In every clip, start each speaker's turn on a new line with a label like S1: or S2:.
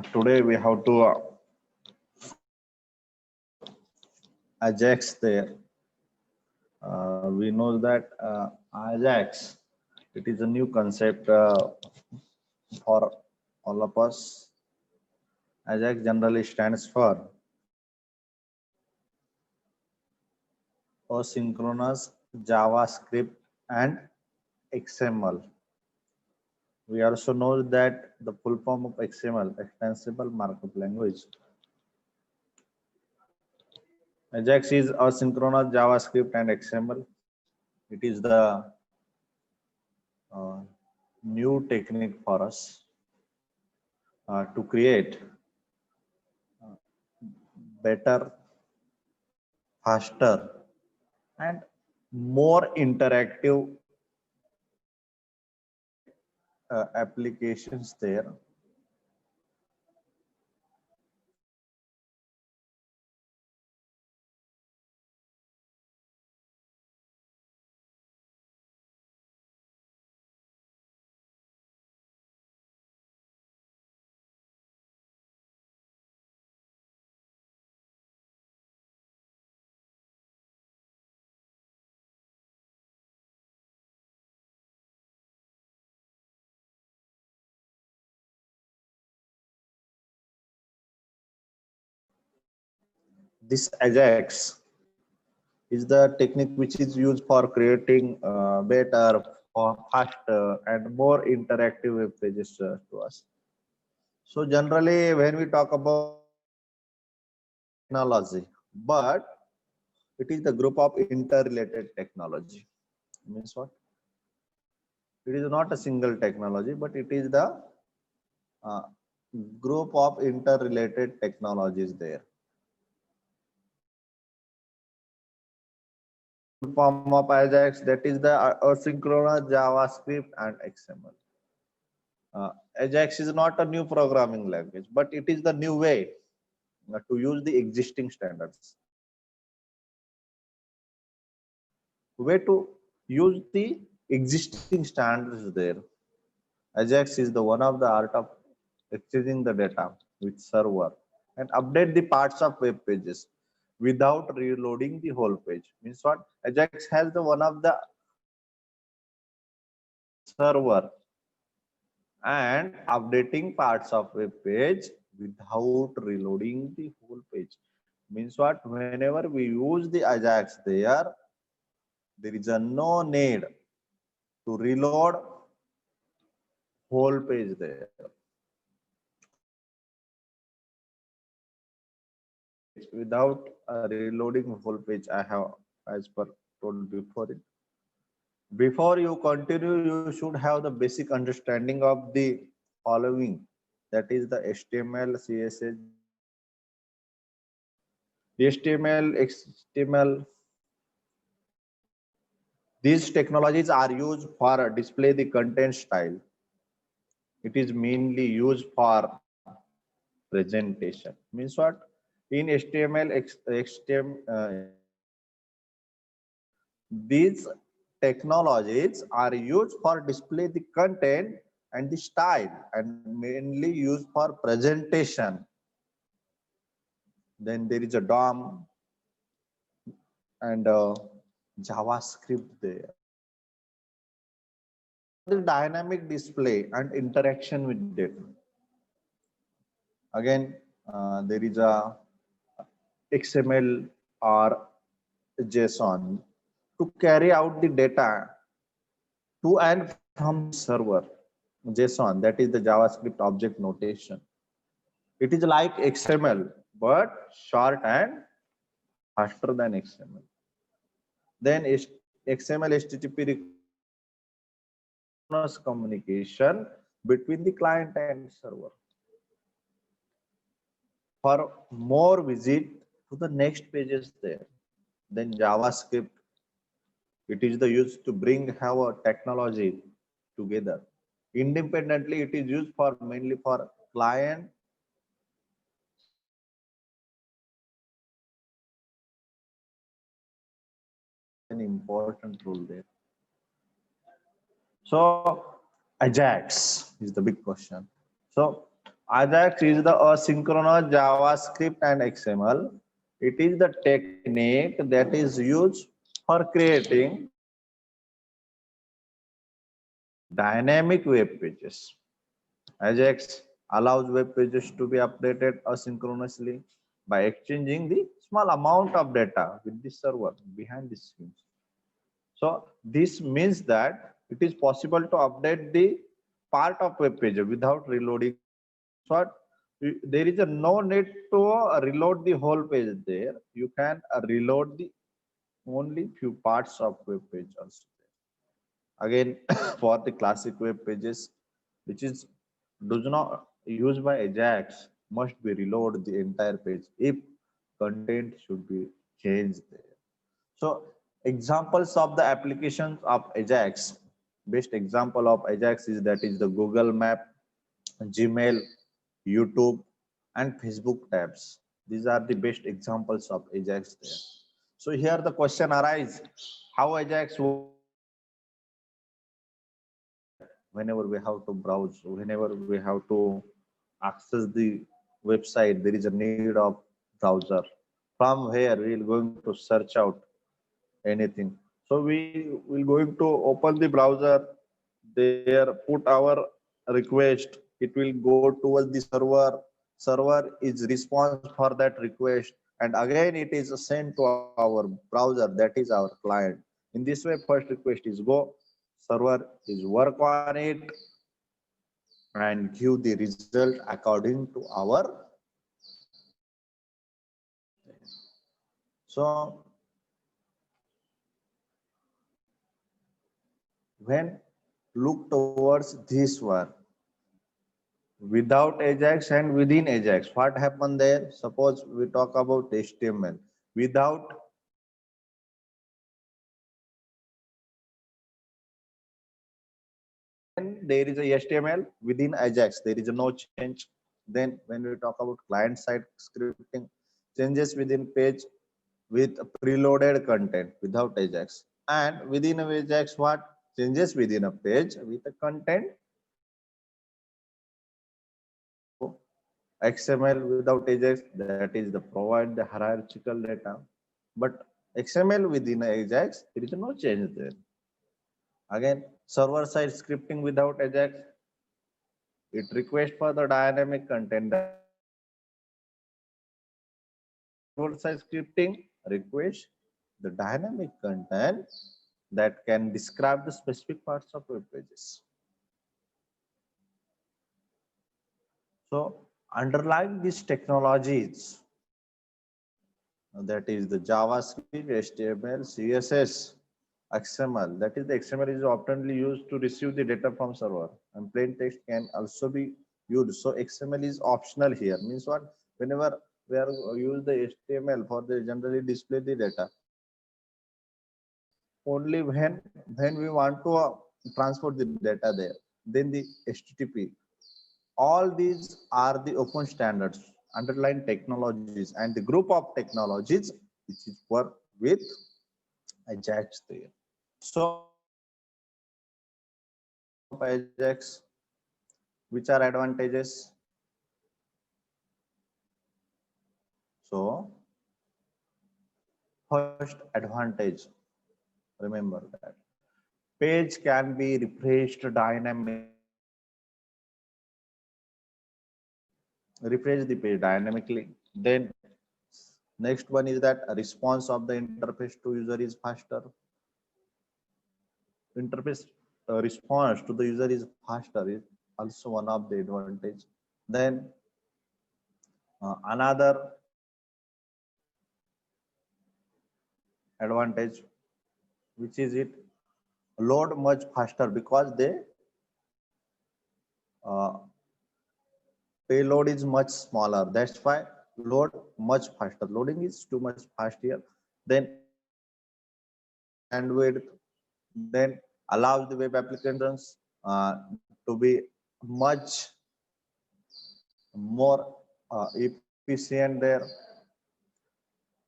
S1: Today we have to Ajax there. We know that Ajax, it is a new concept for all of us. Ajax generally stands for asynchronous JavaScript and XML. We also know that the full form of XML, Extensible Markup Language. Ajax is asynchronous JavaScript and XML. It is the new technique for us to create better, faster, and more interactive applications there. This Ajax is the technique which is used for creating better, faster, and more interactive web pages to us. So generally, when we talk about technology, but it is the group of interrelated technology. Means what? It is not a single technology, but it is the uh, group of interrelated technologies there. Form of Ajax, that is the asynchronous JavaScript and XML. Ajax is not a new programming language, but it is the new way to use the existing standards. Way to use the existing standards there. Ajax is the one of the art of exchanging the data with server and update the parts of web pages without reloading the whole page. Means what? Ajax has the one of the server and updating parts of web page without reloading the whole page. Means what? Whenever we use the Ajax there is a no need to reload whole page there. Without reloading whole page, I have, as per told before it. Before you continue, you should have the basic understanding of the following. That is the HTML, CSS, HTML, XML. These technologies are used for display the content style. It is mainly used for presentation. Means what? In HTML, these technologies are used for display the content and the style and mainly used for presentation. Then there is a DOM and JavaScript there. The dynamic display and interaction with data. Again, there is a XML or JSON to carry out the data to and from the server. JSON, that is the JavaScript object notation. It is like XML, but short and faster than XML. Then XML HTTP communication between the client and server. For more visit to the next pages there. Then JavaScript, it is the use to bring our technology together. Independently, it is used for mainly for client an important role there. So Ajax is the big question. So Ajax is the asynchronous JavaScript and XML. It is the technique that is used for creating dynamic web pages. Ajax allows web pages to be updated asynchronously by exchanging the small amount of data with the server behind the scenes. So this means that it is possible to update the part of web page without reloading. So there is a no need to reload the whole page there. You can reload the only few parts of web page also. Again, for the classic web pages, which is does not used by Ajax, must be reload the entire page if content should be changed there. So examples of the applications of Ajax, best example of Ajax is that is the Google Map, Gmail, YouTube, and Facebook tabs. These are the best examples of Ajax there. So here the question arises, how Ajax whenever we have to browse, whenever we have to access the website, there is a need of browser. From where we are going to search out anything. So we will going to open the browser, there put our request, it will go towards the server. Server is response for that request, and again it is sent to our browser, that is our client. In this way, first request is go, server is work on it and give the result according to our. So when look towards this one, without Ajax and within Ajax, what happened there? Suppose we talk about HTML. Without there is a HTML, within Ajax there is a no change. Then when we talk about client side scripting, changes within page with preloaded content without Ajax, and within Ajax what changes within a page with a content XML without Ajax, that is the provide the hierarchical data. But XML within Ajax, there is no change there. Again, server side scripting without Ajax, it requests for the dynamic content. Server side scripting requests the dynamic content that can describe the specific parts of web pages. So underlying these technologies, that is the JavaScript, HTML, CSS, XML. That is the XML is often used to receive the data from server, and plain text can also be used. So XML is optional here. Means what? Whenever we are use the HTML for the generally display the data, only when we want to transport the data there, then the HTTP. All these are the open standards, underlying technologies, and the group of technologies which is work with Ajax there. So Ajax, which are advantages? So first advantage, remember that page can be refreshed dynamically. Refresh the page dynamically. Then next one is that a response of the interface to user is faster. Interface response to the user is faster is also one of the advantage. Then another advantage, which is it load much faster because they uh, payload is much smaller. That's why load much faster. Loading is too much fast here. Then bandwidth, then allows the web applications to be much more efficient there.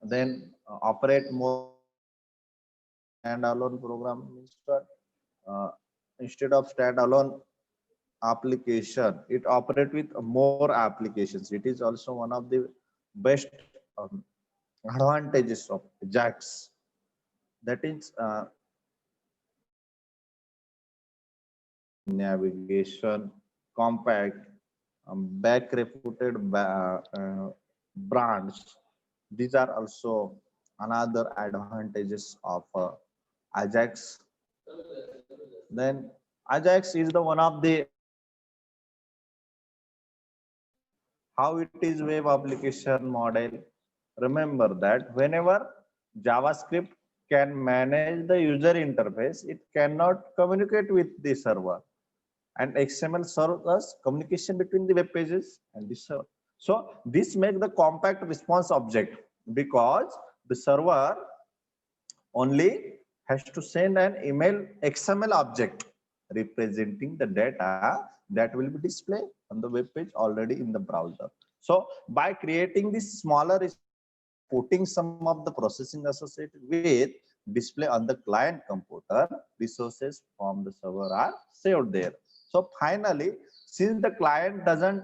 S1: Then operate more standalone program means what? Instead of standalone application. It operates with more applications. It is also one of the best advantages of Ajax. That is navigation, compact, back-reputed brands. These are also another advantages of Ajax. Then Ajax is the one of the how it is web application model. Remember that whenever JavaScript can manage the user interface, it cannot communicate with the server. And XML serves as communication between the web pages and the server. So this makes the compact response object because the server only has to send an email XML object representing the data that will be displayed on the web page already in the browser. So by creating this smaller, putting some of the processing associated with display on the client computer, resources from the server are saved there. So finally, since the client doesn't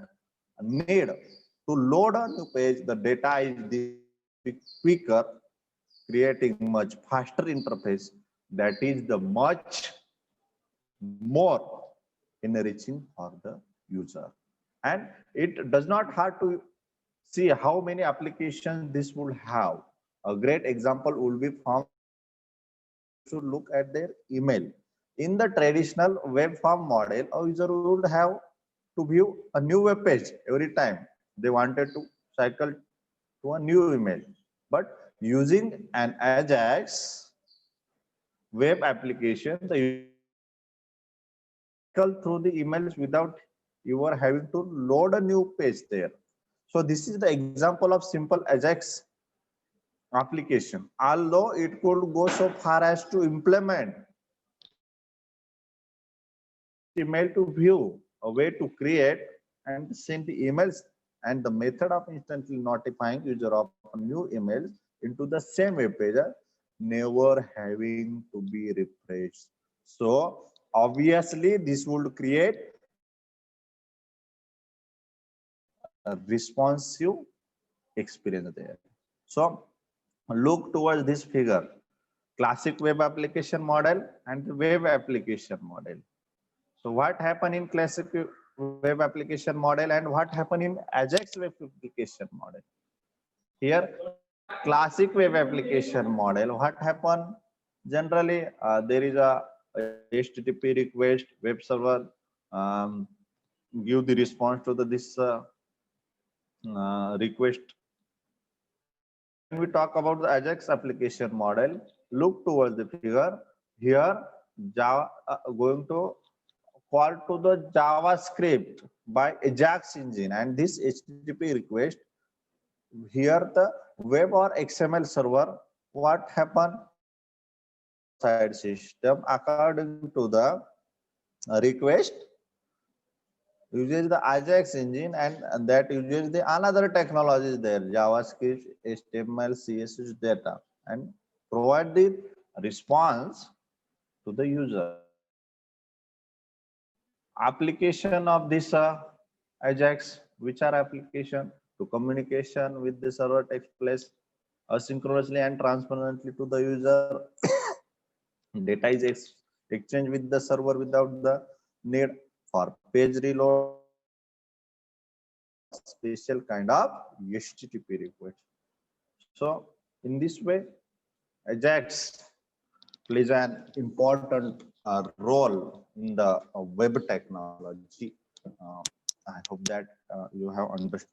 S1: need to load a new page, the data is quicker, creating much faster interface that is the much more enriching for the user. And it does not have to see how many applications this would have. A great example would be from to look at their email. In the traditional web form model, a user would have to view a new web page every time they wanted to cycle to a new email. But using an Ajax web application, the cycle through the emails without you are having to load a new page there. So this is the example of simple Ajax application. Although it could go so far as to implement email to view, a way to create and send the emails, and the method of instantly notifying user of new emails into the same web page, never having to be refreshed. So obviously this would create a responsive experience there. So look towards this figure, classic web application model and the web application model. So what happened in classic web application model and what happened in Ajax web application model? Here, classic web application model, what happened? Generally, there is a HTTP request, web server give the response to this request. When we talk about the Ajax application model, look towards the figure. Here, Java going to call to the JavaScript by Ajax engine, and this HTTP request, here the web or XML server, what happened? Side system according to the request uses the Ajax engine, and that uses the another technologies there, JavaScript, HTML, CSS data, and provide the response to the user. Application of this Ajax, which are application to communication with the server takes place asynchronously and transparently to the user. Data is exchanged with the server without the need for page reload, special kind of HTTP request. So in this way, Ajax plays an important role in the web technology. I hope that you have understood